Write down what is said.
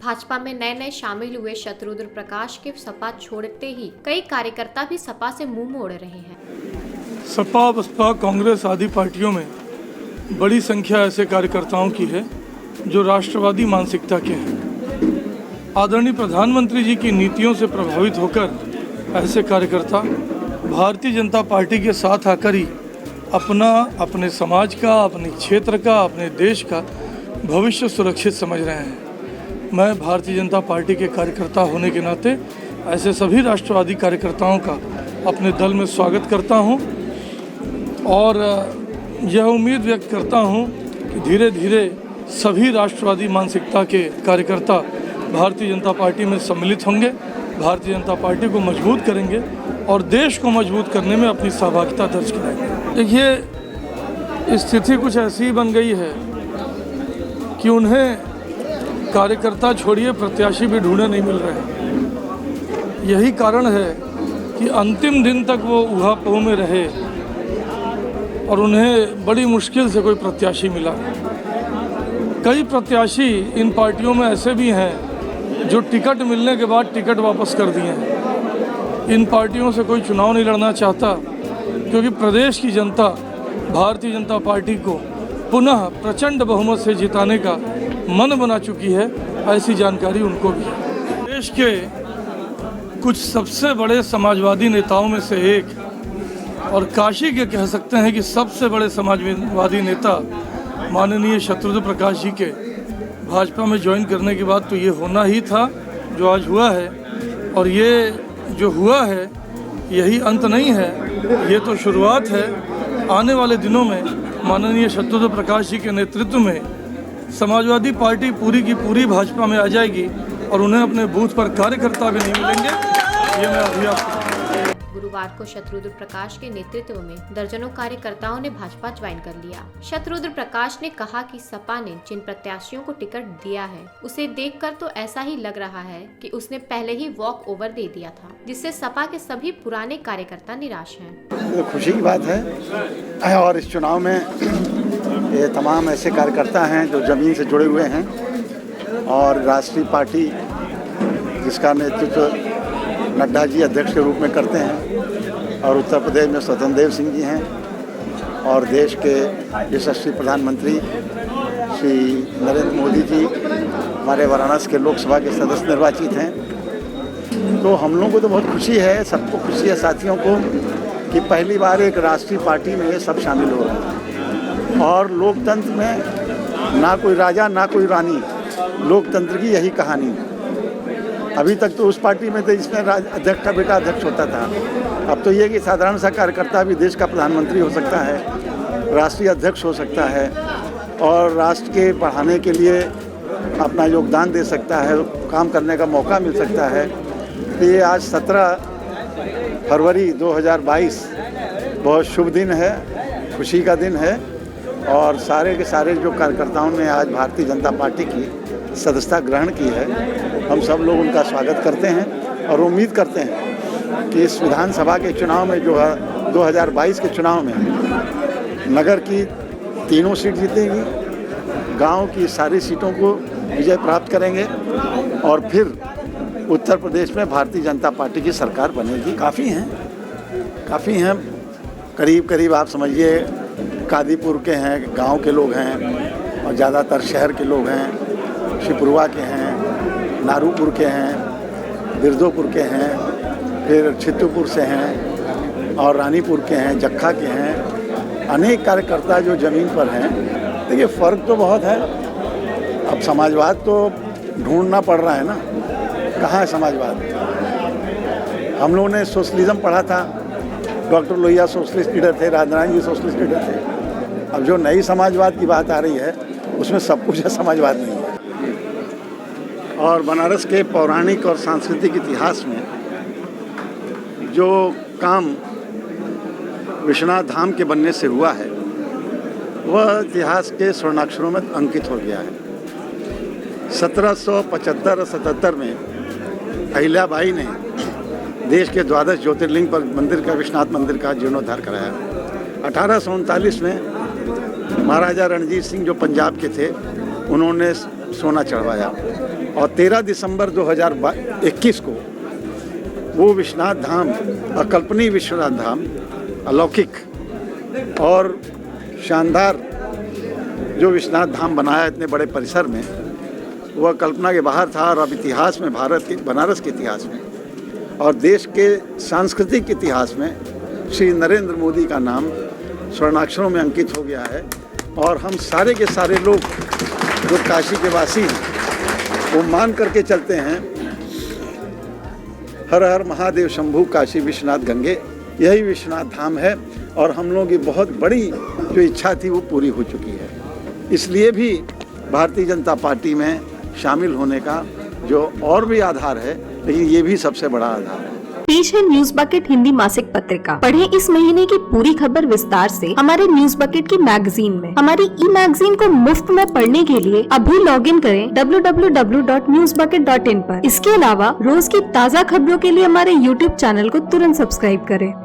भाजपा में नए नए शामिल हुए शत्रुघ्न प्रकाश के सपा छोड़ते ही कई कार्यकर्ता भी सपा से मुंह मोड़ रहे हैं। सपा, बसपा, कांग्रेस आदि पार्टियों में बड़ी संख्या ऐसे कार्यकर्ताओं की है जो राष्ट्रवादी मानसिकता के हैं। आदरणीय प्रधानमंत्री जी की नीतियों से प्रभावित होकर ऐसे कार्यकर्ता भारतीय जनता पार्टी के साथ आकर ही अपने समाज का, अपने क्षेत्र का, अपने देश का भविष्य सुरक्षित समझ रहे हैं। मैं भारतीय जनता पार्टी के कार्यकर्ता होने के नाते ऐसे सभी राष्ट्रवादी कार्यकर्ताओं का अपने दल में स्वागत करता हूं और यह उम्मीद व्यक्त करता हूं कि धीरे धीरे सभी राष्ट्रवादी मानसिकता के कार्यकर्ता भारतीय जनता पार्टी में सम्मिलित होंगे, भारतीय जनता पार्टी को मजबूत करेंगे और देश को मजबूत करने में अपनी सहभागिता दर्ज कराएंगे। देखिए, स्थिति कुछ ऐसी बन गई है कि उन्हें कार्यकर्ता छोड़िए प्रत्याशी भी ढूंढे नहीं मिल रहे हैं। यही कारण है कि अंतिम दिन तक वो ऊहापोह में रहे और उन्हें बड़ी मुश्किल से कोई प्रत्याशी मिला। कई प्रत्याशी इन पार्टियों में ऐसे भी हैं जो टिकट मिलने के बाद टिकट वापस कर दिए हैं। इन पार्टियों से कोई चुनाव नहीं लड़ना चाहता क्योंकि प्रदेश की जनता भारतीय जनता पार्टी को पुनः प्रचंड बहुमत से जिताने का मन बना चुकी है। ऐसी जानकारी उनको भी है। देश के कुछ सबसे बड़े समाजवादी नेताओं में से एक और काशी के कह सकते हैं कि सबसे बड़े समाजवादी नेता माननीय शत्रुघ्न प्रकाश जी के भाजपा में ज्वाइन करने के बाद तो ये होना ही था जो आज हुआ है। और ये जो हुआ है यही अंत नहीं है, ये तो शुरुआत है। आने वाले दिनों में माननीय शत्रुघ्न प्रकाश जी के नेतृत्व में समाजवादी पार्टी पूरी की पूरी भाजपा में आ जाएगी और उन्हें अपने बूथ पर कार्यकर्ता भी नहीं मिलेंगे। ये मैं अभी आपको गुरुवार को शत्रुघ्न प्रकाश के नेतृत्व में दर्जनों कार्यकर्ताओं ने भाजपा ज्वाइन कर लिया। शत्रुघ्न प्रकाश ने कहा कि सपा ने जिन प्रत्याशियों को टिकट दिया है उसे देखकर तो ऐसा ही लग रहा है कि उसने पहले ही वॉक ओवर दे दिया था, जिससे सपा के सभी पुराने कार्यकर्ता निराश हैं। तो खुशी की बात है और इस चुनाव में ये तमाम ऐसे कार्यकर्ता हैं जो जमीन से जुड़े हुए हैं और राष्ट्रीय पार्टी जिसका नेतृत्व नड्डा जी अध्यक्ष के रूप में करते हैं और उत्तर प्रदेश में स्वतंत्र देव सिंह जी हैं और देश के यशस्वी प्रधानमंत्री श्री नरेंद्र मोदी जी हमारे वाराणसी के लोकसभा के सदस्य निर्वाचित हैं। तो हम लोगों को तो बहुत खुशी है, सबको खुशी है साथियों को कि पहली बार एक राष्ट्रीय पार्टी में ये सब शामिल हो रहे हैं। और लोकतंत्र में ना कोई राजा ना कोई रानी, लोकतंत्र की यही कहानी है। अभी तक तो उस पार्टी में थे जिसमें अध्यक्ष का बेटा अध्यक्ष होता था। अब तो ये कि साधारण सा कार्यकर्ता भी देश का प्रधानमंत्री हो सकता है, राष्ट्रीय अध्यक्ष हो सकता है और राष्ट्र के बढ़ाने के लिए अपना योगदान दे सकता है, काम करने का मौका मिल सकता है। तो ये आज 17 फरवरी 2022 बहुत शुभ दिन है, खुशी का दिन है और सारे के सारे जो कार्यकर्ताओं ने आज भारतीय जनता पार्टी की सदस्यता ग्रहण की है, हम सब लोग उनका स्वागत करते हैं और उम्मीद करते हैं कि इस विधानसभा के चुनाव में जो है 2022 के चुनाव में नगर की तीनों सीट जीतेंगी, गांव की सारी सीटों को विजय प्राप्त करेंगे और फिर उत्तर प्रदेश में भारतीय जनता पार्टी की सरकार बनेगी। काफ़ी हैं, करीब करीब आप समझिए कादीपुर के हैं, गांव के लोग हैं और ज़्यादातर शहर के लोग हैं, शिपुरवा के हैं, नारूपुर के हैं, बिरदोपुर के हैं, फिर छित्तूपुर से हैं और रानीपुर के हैं, जक्खा के हैं। अनेक कार्यकर्ता जो ज़मीन पर हैं। देखिए फ़र्क तो बहुत है। अब समाजवाद तो ढूंढना पड़ रहा है ना, कहाँ है समाजवाद। हम लोगों ने सोशलिज्म पढ़ा था, डॉक्टर लोहिया सोशलिस्ट लीडर थे, राजनारायण जी सोशलिस्ट लीडर थे। अब जो नई समाजवाद की बात आ रही है उसमें सब कुछ है, समाजवाद नहीं है। और बनारस के पौराणिक और सांस्कृतिक इतिहास में जो काम विश्वनाथ धाम के बनने से हुआ है वह इतिहास के स्वर्णाक्षरों में अंकित हो गया है। 1775-77 में अहिल्याबाई ने देश के 12 ज्योतिर्लिंग पर मंदिर का, विश्वनाथ मंदिर का जीर्णोद्धार कराया। 1839 में महाराजा रणजीत सिंह जो पंजाब के थे उन्होंने सोना चढ़वाया। और 13 दिसंबर 2021 को वो विश्वनाथ धाम, अकल्पनीय विश्वनाथ धाम, अलौकिक और शानदार जो विश्वनाथ धाम बनाया इतने बड़े परिसर में, वह कल्पना के बाहर था। और अब इतिहास में, भारत के, बनारस के इतिहास में और देश के सांस्कृतिक इतिहास में श्री नरेंद्र मोदी का नाम स्वर्णाक्षरों में अंकित हो गया है। और हम सारे के सारे लोग जो काशी के वासी हैं, वो मान करके चलते हैं, हर हर महादेव शंभू काशी विश्वनाथ गंगे, यही विश्वनाथ धाम है। और हम लोगों की बहुत बड़ी जो इच्छा थी वो पूरी हो चुकी है। इसलिए भी भारतीय जनता पार्टी में शामिल होने का जो और भी आधार है, लेकिन ये भी सबसे बड़ा आधार है। पेश है न्यूज बकेट हिंदी मासिक पत्रिका। पढ़ें इस महीने की पूरी खबर विस्तार से हमारे न्यूज बकेट की मैगजीन में। हमारी ई मैगजीन को मुफ्त में पढ़ने के लिए अभी लॉगिन करें www.newsbucket.in पर। इसके अलावा रोज की ताज़ा खबरों के लिए हमारे YouTube चैनल को तुरंत सब्सक्राइब करें।